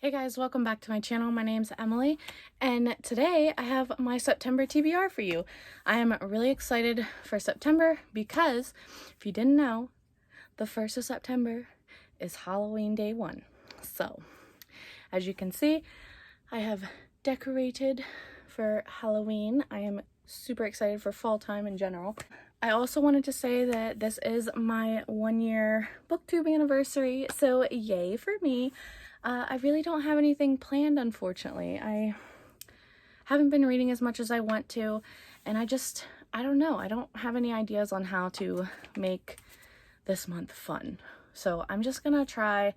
Hey guys, welcome back to my channel. My name's Emily, and today I have my September TBR for you. I am really excited for September because, if you didn't know, the 1st of September is Halloween day 1. So, as you can see, I have decorated for Halloween. I am super excited for fall time in general. I also wanted to say that this is my 1-year booktube anniversary, so yay for me. I really don't have anything planned, unfortunately. I haven't been reading as much as I want to, and I don't know. I don't have any ideas on how to make this month fun. So I'm just gonna try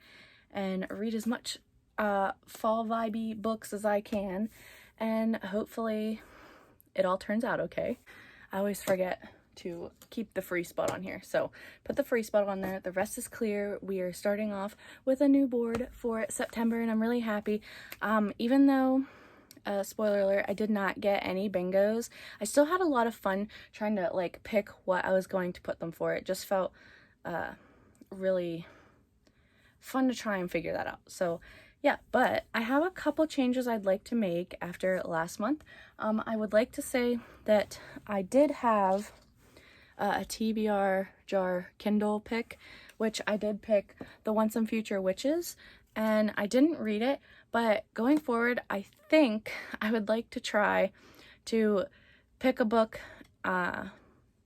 and read as much fall vibey books as I can, and hopefully it all turns out okay. I always forget to keep the free spot on here, so put the free spot on there. The rest is clear. We are starting off with a new board for September, and I'm really happy. Even though spoiler alert, I did not get any bingos, I still had a lot of fun trying to like pick what I was going to put them for. It just felt really fun to try and figure that out. So yeah, but I have a couple changes I'd like to make after last month. I would like to say that I did have a TBR jar Kindle pick, which I did pick The Once and Future Witches, and I didn't read it, but going forward, I think I would like to try to pick a book out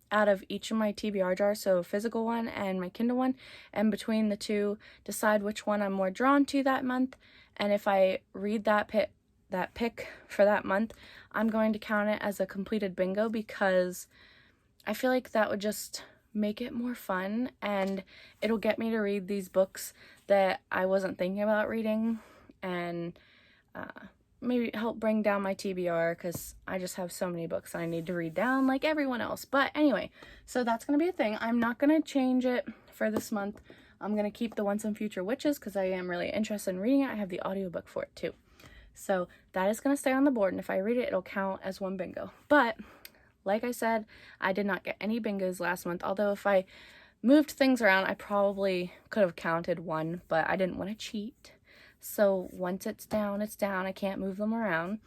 of each of my TBR jars, so a physical one and my Kindle one, and between the two, decide which one I'm more drawn to that month, and if I read that pick for that month, I'm going to count it as a completed bingo, because I feel like that would just make it more fun, and it'll get me to read these books that I wasn't thinking about reading, and maybe help bring down my TBR, because I just have so many books I need to read down like everyone else. But anyway, so that's going to be a thing. I'm not going to change it for this month. I'm going to keep The Once and Future Witches because I am really interested in reading it. I have the audiobook for it too. So that is going to stay on the board, and if I read it, it'll count as one bingo. But like I said, I did not get any bingos last month, although if I moved things around, I probably could have counted one, but I didn't want to cheat. So once it's down, it's down. I can't move them around.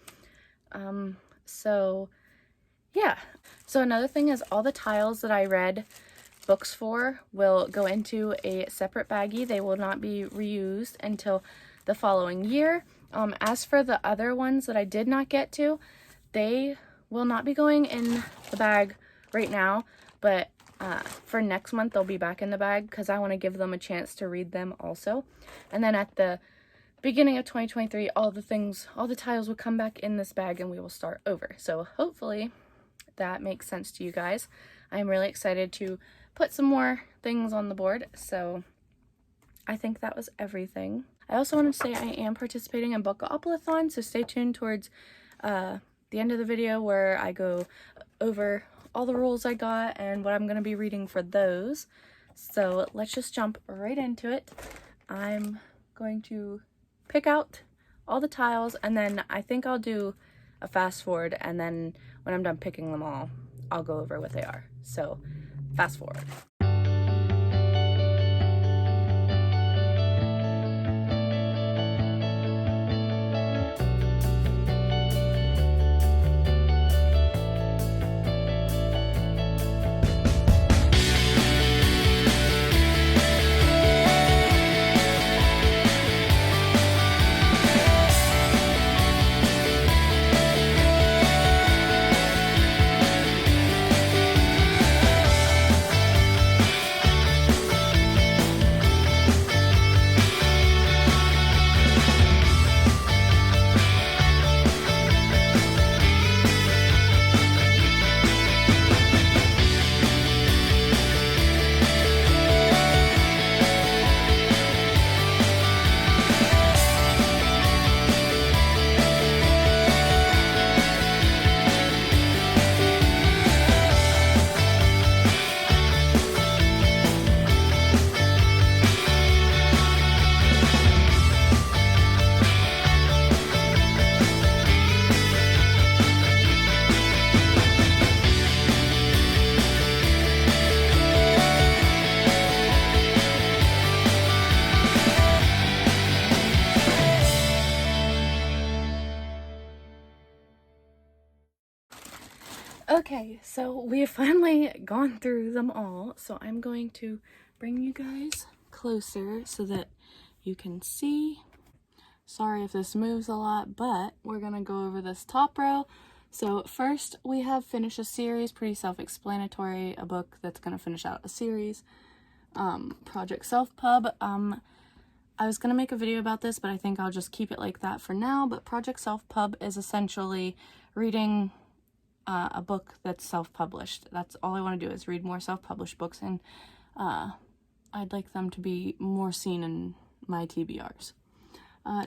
So yeah. So another thing is all the tiles that I read books for will go into a separate baggie. They will not be reused until the following year. As for the other ones that I did not get to, they will not be going in the bag right now, but for next month they'll be back in the bag because I want to give them a chance to read them also. And then at the beginning of 2023, all the tiles will come back in this bag and we will start over. So hopefully that makes sense to you guys. I'm really excited to put some more things on the board, so I think that was everything. I also wanted to say I am participating in Bookoplathon, so stay tuned towards the end of the video where I go over all the rules I got and what I'm going to be reading for those. So let's just jump right into it. I'm going to pick out all the tiles, and then I think I'll do a fast forward, and then when I'm done picking them all, I'll go over what they are. So fast forward. Okay, so we have finally gone through them all, so I'm going to bring you guys closer so that you can see. Sorry if this moves a lot, but we're gonna go over this top row. So first we have Finish a Series, pretty self-explanatory, a book that's gonna finish out a series. Project Self Pub. I was gonna make a video about this, but I think I'll just keep it like that for now. But Project Self Pub is essentially reading a book that's self-published. That's all I want to do, is read more self-published books, and I'd like them to be more seen in my TBRs.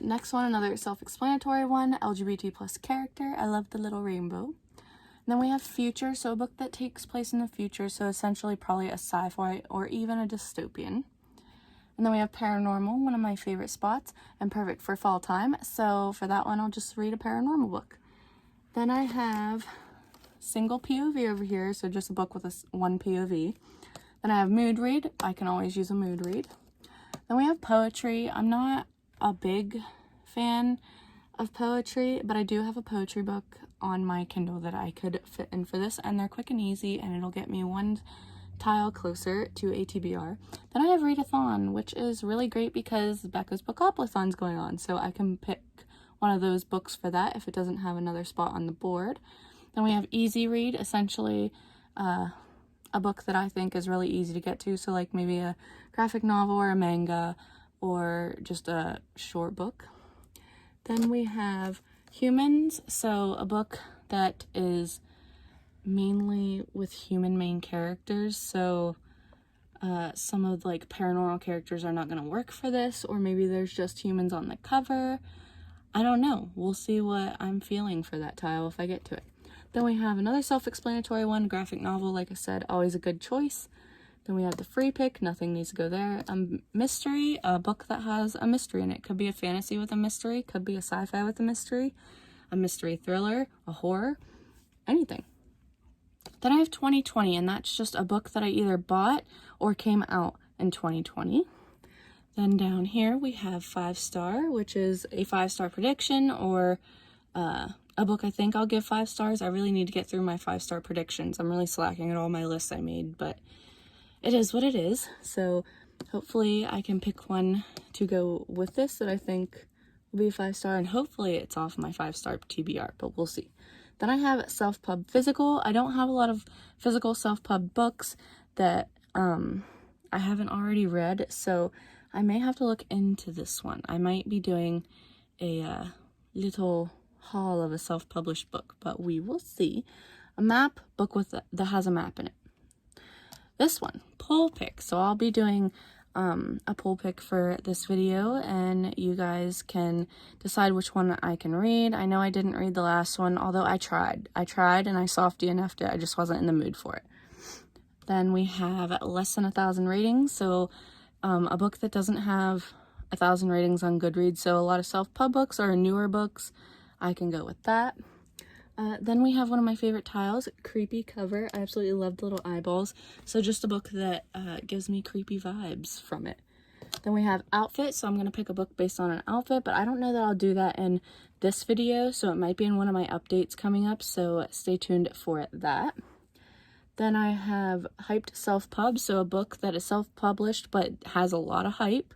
Next one, another self-explanatory one, LGBT plus character. I love the little rainbow. And then we have Future, so a book that takes place in the future, so essentially probably a sci-fi or even a dystopian. And then we have Paranormal, one of my favorite spots, and perfect for fall time. So for that one, I'll just read a paranormal book. Then I have Single POV over here, so just a book with one POV. Then I have Mood Read. I can always use a mood read. Then we have Poetry. I'm not a big fan of poetry, but I do have a poetry book on my Kindle that I could fit in for this, and they're quick and easy, and it'll get me one tile closer to a TBR. Then I have Readathon, which is really great because Becca's Bookoplathon is going on, so I can pick one of those books for that if it doesn't have another spot on the board. Then we have Easy Read, essentially a book that I think is really easy to get to, so like maybe a graphic novel or a manga or just a short book. Then we have Humans, so a book that is mainly with human main characters, so some of like paranormal characters are not going to work for this, or maybe there's just humans on the cover. I don't know. We'll see what I'm feeling for that tile if I get to it. Then we have another self-explanatory one, graphic novel, like I said, always a good choice. Then we have the free pick, nothing needs to go there. A mystery, a book that has a mystery in it. Could be a fantasy with a mystery, could be a sci-fi with a mystery thriller, a horror, anything. Then I have 2020, and that's just a book that I either bought or came out in 2020. Then down here we have 5-star, which is a 5-star prediction, or a book I think I'll give 5 stars. I really need to get through my 5-star predictions. I'm really slacking at all my lists I made, but it is what it is. So hopefully I can pick one to go with this that I think will be a 5-star, and hopefully it's off my 5-star TBR, but we'll see. Then I have Self-Pub Physical. I don't have a lot of physical self-pub books that I haven't already read, so I may have to look into this one. I might be doing a little haul of a self-published book, but we will see. A map book that has a map in it. This one, poll pick. So I'll be doing a poll pick for this video, and you guys can decide which one I can read. I know I didn't read the last one, although I tried and I soft DNF'd it. I just wasn't in the mood for it. Then we have Less Than 1,000 Ratings. So a book that doesn't have 1,000 ratings on Goodreads. So a lot of self-pub books or newer books, I can go with that. Then we have one of my favorite tiles, Creepy Cover. I absolutely love the little eyeballs. So just a book that gives me creepy vibes from it. Then we have Outfit. So I'm going to pick a book based on an outfit, but I don't know that I'll do that in this video. So it might be in one of my updates coming up. So stay tuned for that. Then I have Hyped Self-Pub. So a book that is self-published but has a lot of hype.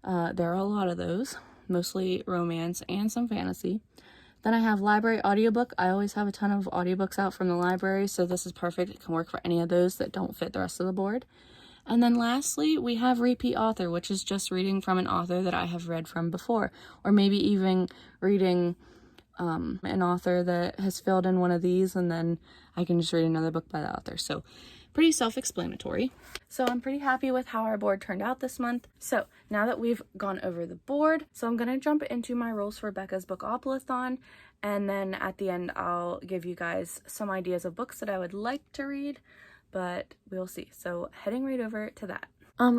There are a lot of those, mostly romance and some fantasy. Then I have Library Audiobook. I always have a ton of audiobooks out from the library, so this is perfect. It can work for any of those that don't fit the rest of the board. And then lastly, we have Repeat Author, which is just reading from an author that I have read from before, or maybe even reading an author that has filled in one of these, and then I can just read another book by the author. So pretty self-explanatory. So I'm pretty happy with how our board turned out this month. So now that we've gone over the board, so I'm going to jump into my rules for Becca's Bookoplathon, and then at the end I'll give you guys some ideas of books that I would like to read, but we'll see. So heading right over to that.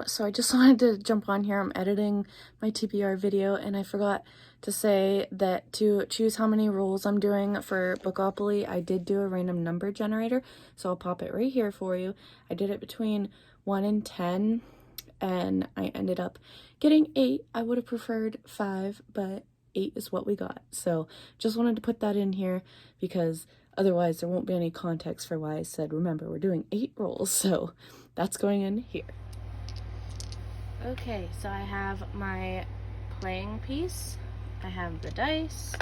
So I just wanted to jump on here. I'm editing my TBR video, and I forgot to say that to choose how many rolls I'm doing for Bookopoly, I did do a random number generator, so I'll pop it right here for you. I did it between 1 and 10, and I ended up getting 8. I would have preferred 5, but 8 is what we got. So just wanted to put that in here because Otherwise, there won't be any context for why I said, remember, we're doing 8 rolls, so that's going in here. Okay, so I have my playing piece. I have the dice.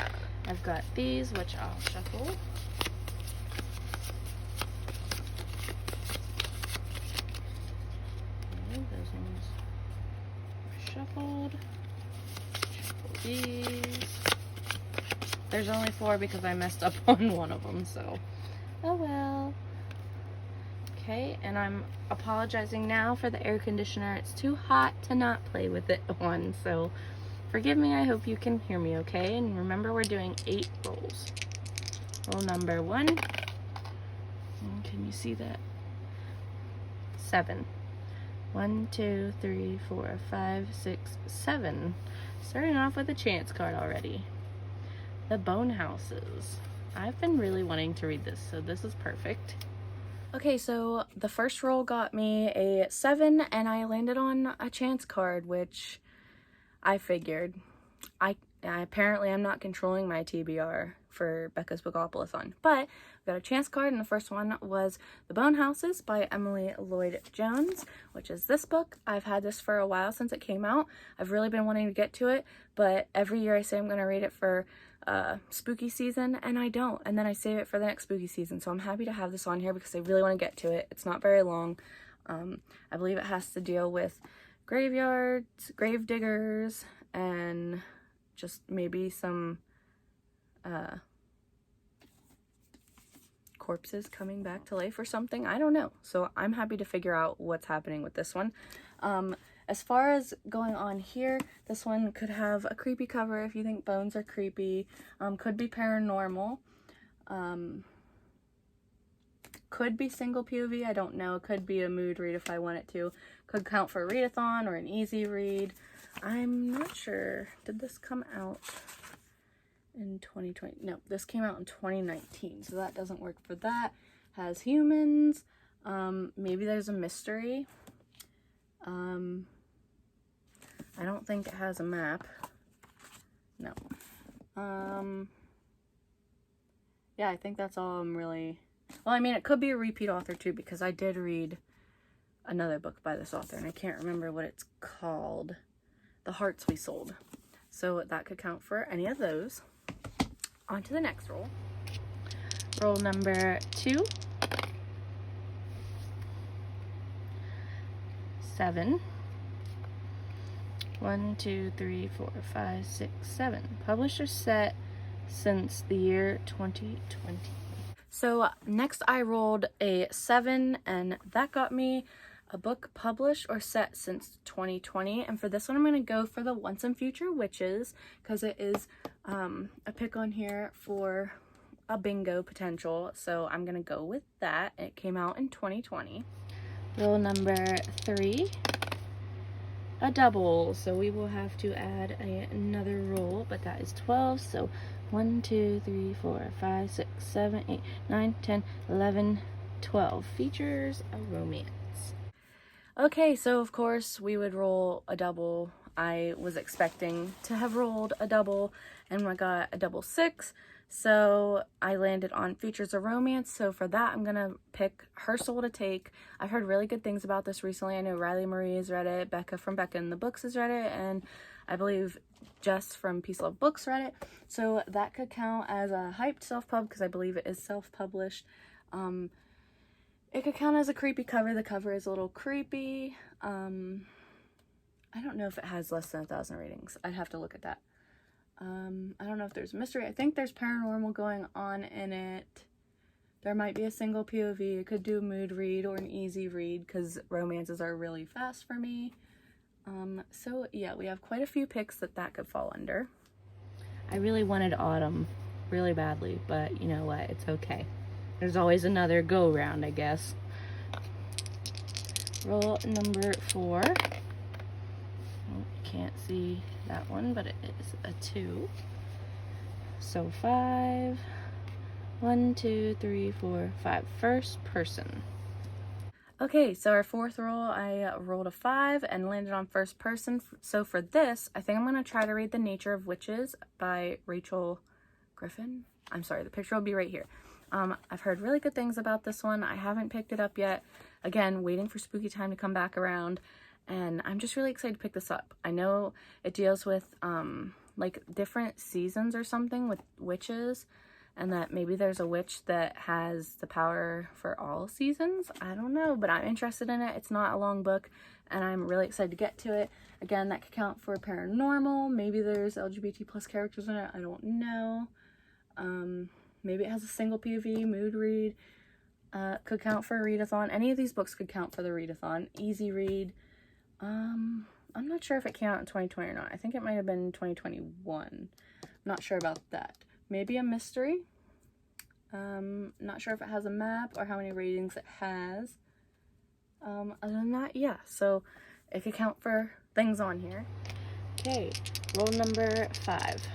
I've got these, which I'll shuffle. Okay, those ones are shuffled. Shuffle these. There's only 4 because I messed up on one of them, so oh well. Okay, and I'm apologizing now for the air conditioner. It's too hot to not play with it on, so forgive me. I hope you can hear me okay. And remember, we're doing 8 rolls. Roll number 1. Can you see that? 7. 1, 2, 3, 4, 5, 6, 7. Starting off with a chance card already. The Bone Houses. I've been really wanting to read this, so this is perfect. Okay, so the first roll got me a 7, and I landed on a chance card, which I figured. I apparently I'm not controlling my TBR for Becca's Bookoplathon, but we got a chance card, and the first one was The Bone Houses by Emily Lloyd Jones, which is this book. I've had this for a while since it came out. I've really been wanting to get to it, but every year I say I'm going to read it for spooky season, and I don't, and then I save it for the next spooky season. So I'm happy to have this on here because I really want to get to it. It's not very long. I believe it has to deal with graveyards, grave diggers, and just maybe some corpses coming back to life or something. I don't know. So I'm happy to figure out what's happening with this one. As far as going on here, this one could have a creepy cover if you think bones are creepy. Could be paranormal. Could be single POV, I don't know. Could be a mood read if I want it to. Could count for a readathon or an easy read. I'm not sure. Did this come out in 2020? No, this came out in 2019, so that doesn't work for that. Has humans. Maybe there's a mystery. I don't think it has a map. No. Yeah, I think that's all I'm really... Well, I mean, it could be a repeat author too, because I did read another book by this author, and I can't remember what it's called. The Hearts We Sold. So that could count for any of those. On to the next roll. Roll number 2. 7. 1, 2, 3, 4, 5, 6, 7. Publisher set since the year 2020. So next I rolled a 7, and that got me a book published or set since 2020. And for this one, I'm going to go for the Once and Future Witches, because it is a pick on here for a bingo potential. So I'm going to go with that. It came out in 2020. Roll number 3. A double, so we will have to add another roll, but that is 12. So 1, 2, 3, 4, 5, 6, 7, 8, 9, 10, 11, 12. Features a romance. Okay, so of course we would roll a double. I was expecting to have rolled a double, and I got a double 6. So I landed on Features a Romance. So for that, I'm going to pick Her Soul to Take. I've heard really good things about this recently. I know Riley Marie has read it, Becca from Becca in the Books has read it, and I believe Jess from Peace Love Books read it. So that could count as a hyped self-pub because I believe it is self-published. It could count as a creepy cover. The cover is a little creepy. I don't know if it has less than 1,000 ratings. I'd have to look at that. I don't know if there's mystery. I think there's paranormal going on in it. There might be a single POV. It could do a mood read or an easy read because romances are really fast for me. So yeah, we have quite a few picks that could fall under. I really wanted autumn really badly, but you know what? It's okay. There's always another go round, I guess. Roll number 4. Can't see that one, but it is a 2. So 5. 1, 2, 3, 4, 5. First person. Okay, so our 4th roll, I rolled a 5 and landed on first person. So for this, I think I'm going to try to read The Nature of Witches by Rachel Griffin. I'm sorry, the picture will be right here. I've heard really good things about this one. I haven't picked it up yet. Again, waiting for spooky time to come back around, and I'm just really excited to pick this up. I know it deals with like different seasons or something with witches, and that maybe there's a witch that has the power for all seasons. I don't know, but I'm interested in it. It's not a long book, and I'm really excited to get to it. Again, that could count for paranormal. Maybe there's LGBT plus characters in it. I don't know. Maybe it has a single POV, mood read. Could count for a readathon. Any of these books could count for the readathon. Easy read. I'm not sure if it came out in 2020 or not. I think it might have been 2021. Not sure about that. Maybe a mystery. Not sure if it has a map or how many ratings it has. Other than that, yeah. So it could count for things on here. Okay, roll number 5.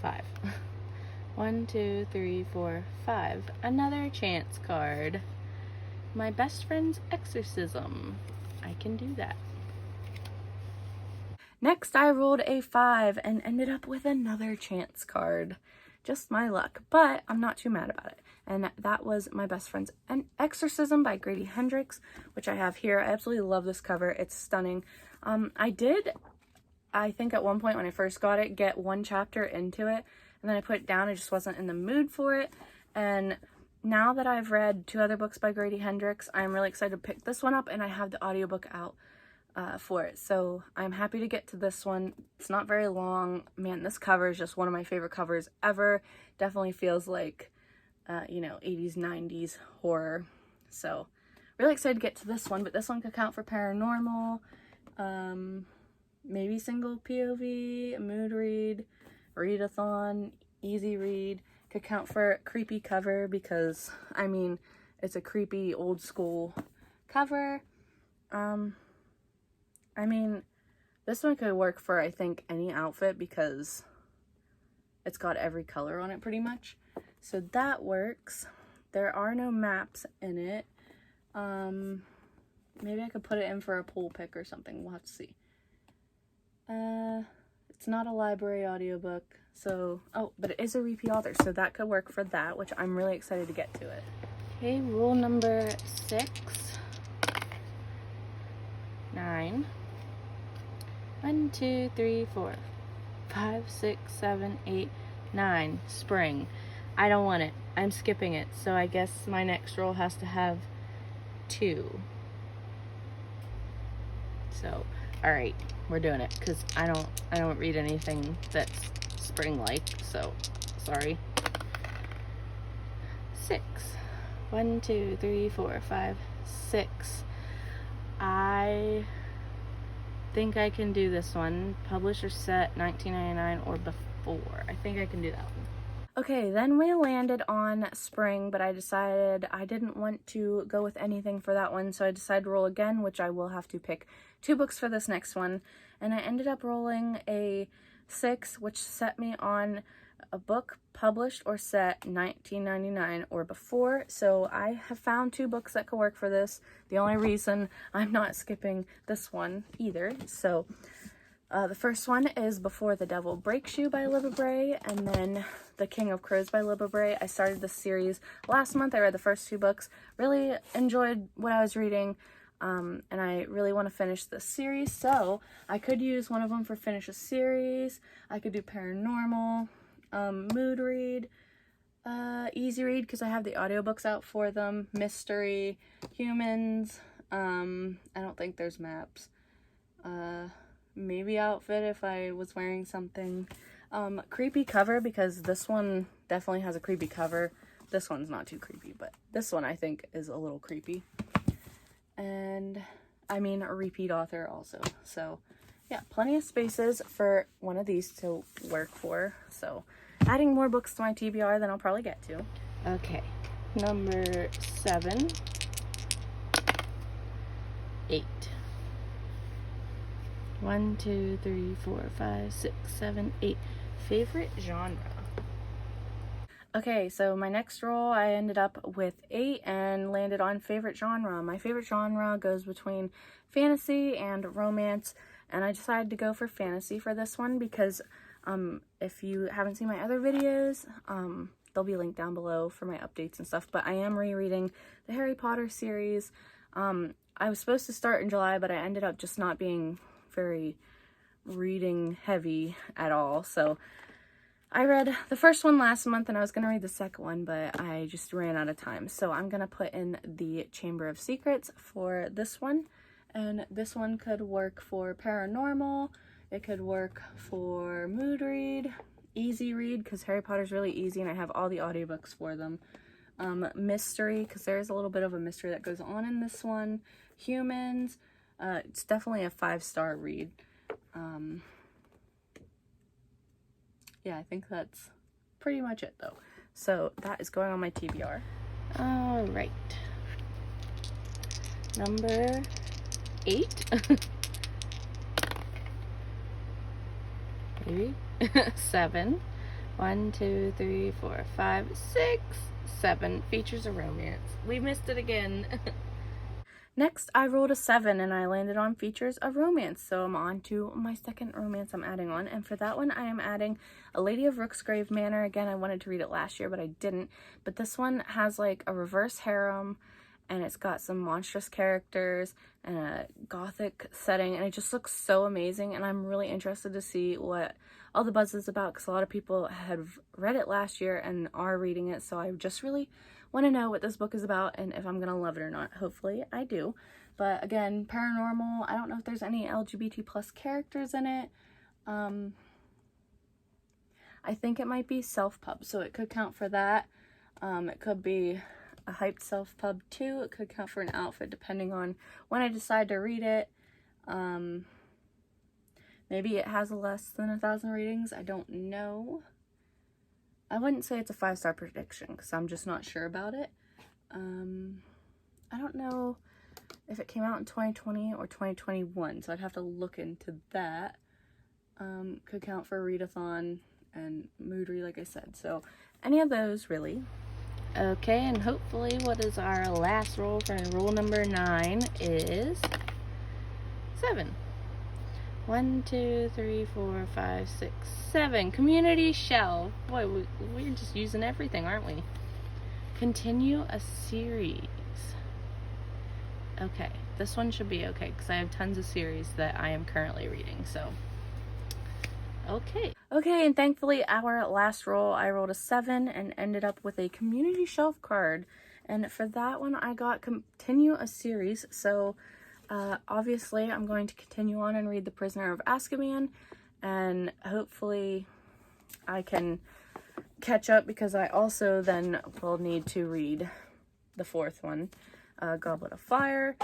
5. 1, 2, 3, 4, 5. Another chance card. My best friend's Exorcism. I can do that. Next, I rolled a 5 and ended up with another chance card. Just my luck, but I'm not too mad about it. And that was My Best Friend's Exorcism by Grady Hendrix, which I have here. I absolutely love this cover. It's stunning. I think at one point when I first got it, get one chapter into it, and then I put it down. I just wasn't in the mood for it. And now that I've read 2 other books by Grady Hendrix, I'm really excited to pick this one up, and I have the audiobook out for it. So I'm happy to get to this one. It's not very long. Man, this cover is just one of my favorite covers ever. Definitely feels like, 80s, 90s horror. So really excited to get to this one, but this one could count for paranormal, maybe single POV, mood read, readathon, easy read. Could count for creepy cover because, I mean, it's a creepy old school cover. I mean, this one could work for, I think, any outfit because it's got every color on it pretty much. So that works. There are no maps in it. Maybe I could put it in for a poll pick or something. We'll have to see. It's not a library audiobook, so... Oh, but it is a repeat author, so that could work for that, which I'm really excited to get to it. Okay, rule number 6. 9. 1, 2, 3, 4, 5, 6, 7, 8, 9. Spring. I don't want it. I'm skipping it, so I guess my next roll has to have 2. So, alright, we're doing it, because I don't read anything that's spring-like, so, sorry. 6. 1, 2, 3, 4, 5, 6. I think I can do this one. Publisher set 1999 or before. I think I can do that one. Okay, then we landed on spring, but I decided I didn't want to go with anything for that one, so I decided to roll again, which I will have to pick 2 books for this next one. And I ended up rolling a 6, which set me on a book published or set 1999 or before. So I have found 2 books that could work for this. The only reason I'm not skipping this one either. So the first one is Before the Devil Breaks You by Libba Bray, and then The King of Crows by Libba Bray. I started this series last month. I read the first 2 books. Really enjoyed what I was reading. And I really want to finish this series, so I could use one of them for finish a series. I could do paranormal, mood read, easy read because I have the audiobooks out for them, mystery, humans. I don't think there's maps. Maybe outfit if I was wearing something. Creepy cover because this one definitely has a creepy cover. This one's not too creepy, but this one I think is a little creepy. And I mean a repeat author also. So yeah, plenty of spaces for one of these to work for. So adding more books to my TBR than I'll probably get to. Okay, number 7, 8. 1, 2, 3, 4, 5, 6, 7, 8. Favorite genre. Okay, so my next roll, I ended up with 8 and landed on favorite genre. My favorite genre goes between fantasy and romance, and I decided to go for fantasy for this one because If you haven't seen my other videos, they'll be linked down below for my updates and stuff, but I am rereading the Harry Potter series. I was supposed to start in July, but I ended up just not being very reading heavy at all, so I read the first one last month and I was going to read the second one, but I just ran out of time. So I'm going to put in the Chamber of Secrets for this one. And this one could work for paranormal. It could work for mood read, easy read, because Harry Potter's really easy and I have all the audiobooks for them. Mystery, because there is a little bit of a mystery that goes on in this one. Humans, it's definitely a 5-star read. Yeah, I think that's pretty much it though. So that is going on my TBR. All right. Number 8. Maybe. 7. 1, 2, 3, 4, 5, 6, 7. Features a romance. We missed it again. Next, I rolled a 7 and I landed on features of romance. So I'm on to my second romance I'm adding on. And for that one, I am adding A Lady of Rooksgrave Manor. Again, I wanted to read it last year, but I didn't. But this one has like a reverse harem and it's got some monstrous characters and a gothic setting. And it just looks so amazing. And I'm really interested to see what all the buzz is about because a lot of people had read it last year and are reading it. So I just really want to know what this book is about and if I'm gonna love it or not. Hopefully I do. But again, paranormal, I don't know if there's any LGBT plus characters in it. I think it might be self-pub, so it could count for that. It could be a hyped self-pub too. It could count for an outfit depending on when I decide to read it. Maybe it has less than 1,000 ratings. I don't know. I wouldn't say it's a 5-star prediction because I'm just not sure about it. I don't know if it came out in 2020 or 2021, so I'd have to look into that. Could count for readathon and mood read, like I said. So any of those, really. Okay, and hopefully what is our last roll for roll number 9 is 7. 1, 2, 3, 4, 5, 6, 7. Community shelf. Boy, we're just using everything, aren't we? Continue a series. Okay, this one should be okay because I have tons of series that I am currently reading, so okay. Okay, and thankfully our last roll, I rolled a 7 and ended up with a community shelf card. And for that one, I got continue a series, so obviously, I'm going to continue on and read The Prisoner of Azkaban, and hopefully I can catch up because I also then will need to read the 4th one, Goblet of Fire,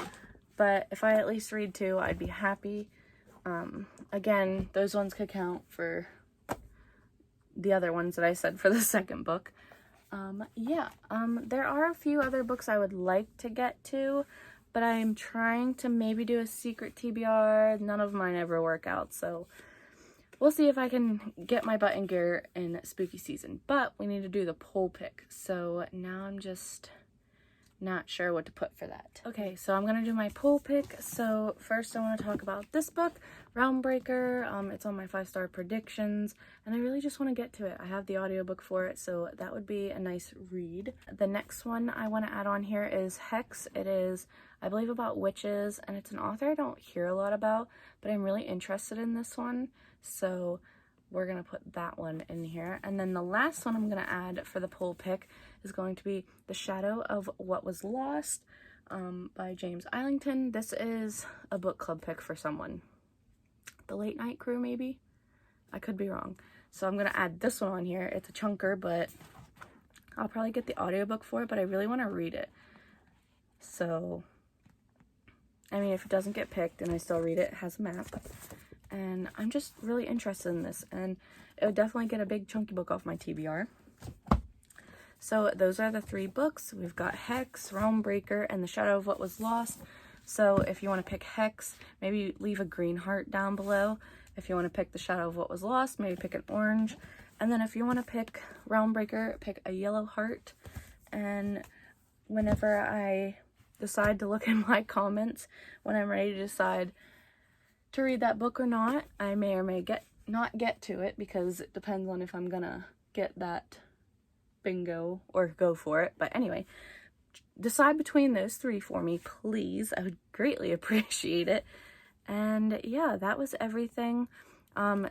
but if I at least read 2, I'd be happy. Again, those ones could count for the other ones that I said for the second book. There are a few other books I would like to get to, but I'm trying to maybe do a secret TBR. None of mine ever work out, so we'll see if I can get my butt in gear in spooky season. But we need to do the poll pick, so now I'm just not sure what to put for that. Okay, so I'm gonna do my poll pick. So first I want to talk about this book, Realmbreaker. It's on my 5-star predictions, and I really just want to get to it. I have the audiobook for it, so that would be a nice read. The next one I want to add on here is Hex. It is, I believe, about witches, and it's an author I don't hear a lot about, but I'm really interested in this one, so we're gonna put that one in here. And then the last one I'm gonna add for the poll pick is going to be The Shadow of What Was Lost by James Islington. This is a book club pick for someone. The Late Night Crew, maybe? I could be wrong. So I'm gonna add this one on here. It's a chunker, but I'll probably get the audiobook for it, but I really want to read it. So, I mean, if it doesn't get picked and I still read it, it has a map. And I'm just really interested in this, and it would definitely get a big chunky book off my TBR. So those are the 3 books. We've got Hex, Realmbreaker, and The Shadow of What Was Lost. So if you want to pick Hex, maybe leave a green heart down below. If you want to pick The Shadow of What Was Lost, maybe pick an orange. And then if you want to pick Realmbreaker, pick a yellow heart. And whenever I decide to look in my comments, when I'm ready to decide to read that book or not, I may or may not get to it because it depends on if I'm gonna get that bingo or go for it. But anyway, decide between those 3 for me, please. I would greatly appreciate it. And yeah, that was everything.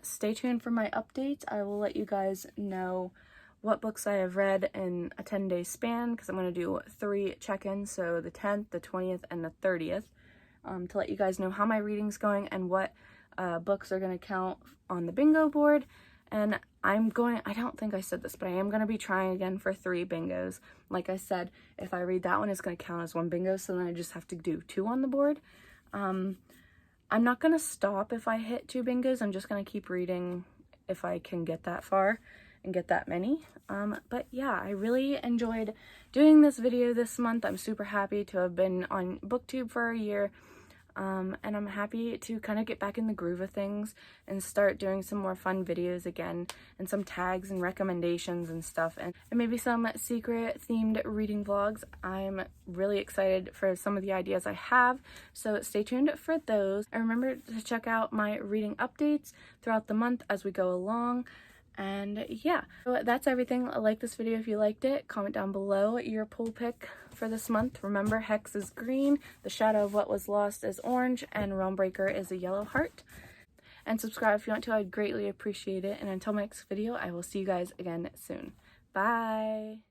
Stay tuned for my updates. I will let you guys know what books I have read in a 10-day span, because I'm going to do 3 check-ins, so the 10th, the 20th, and the 30th, to let you guys know how my reading's going and what books are going to count on the bingo board. And I don't think I said this, but I am going to be trying again for 3 bingos. Like I said, if I read that one, it's going to count as 1 bingo, so then I just have to do 2 on the board. I'm not going to stop if I hit 2 bingos. I'm just going to keep reading if I can get that far and get that many. But yeah, I really enjoyed doing this video this month. I'm super happy to have been on BookTube for a year. And I'm happy to kind of get back in the groove of things and start doing some more fun videos again, and some tags and recommendations and stuff, and maybe some secret themed reading vlogs. I'm really excited for some of the ideas I have, so stay tuned for those. And remember to check out my reading updates throughout the month as we go along. And yeah, so that's everything. Like this video if you liked it. Comment down below your poll pick for this month. Remember, Hex is green, The Shadow of What Was Lost is orange, and Realm Breaker is a yellow heart. And subscribe if you want to. I'd greatly appreciate it. And until my next video, I will see you guys again soon. Bye!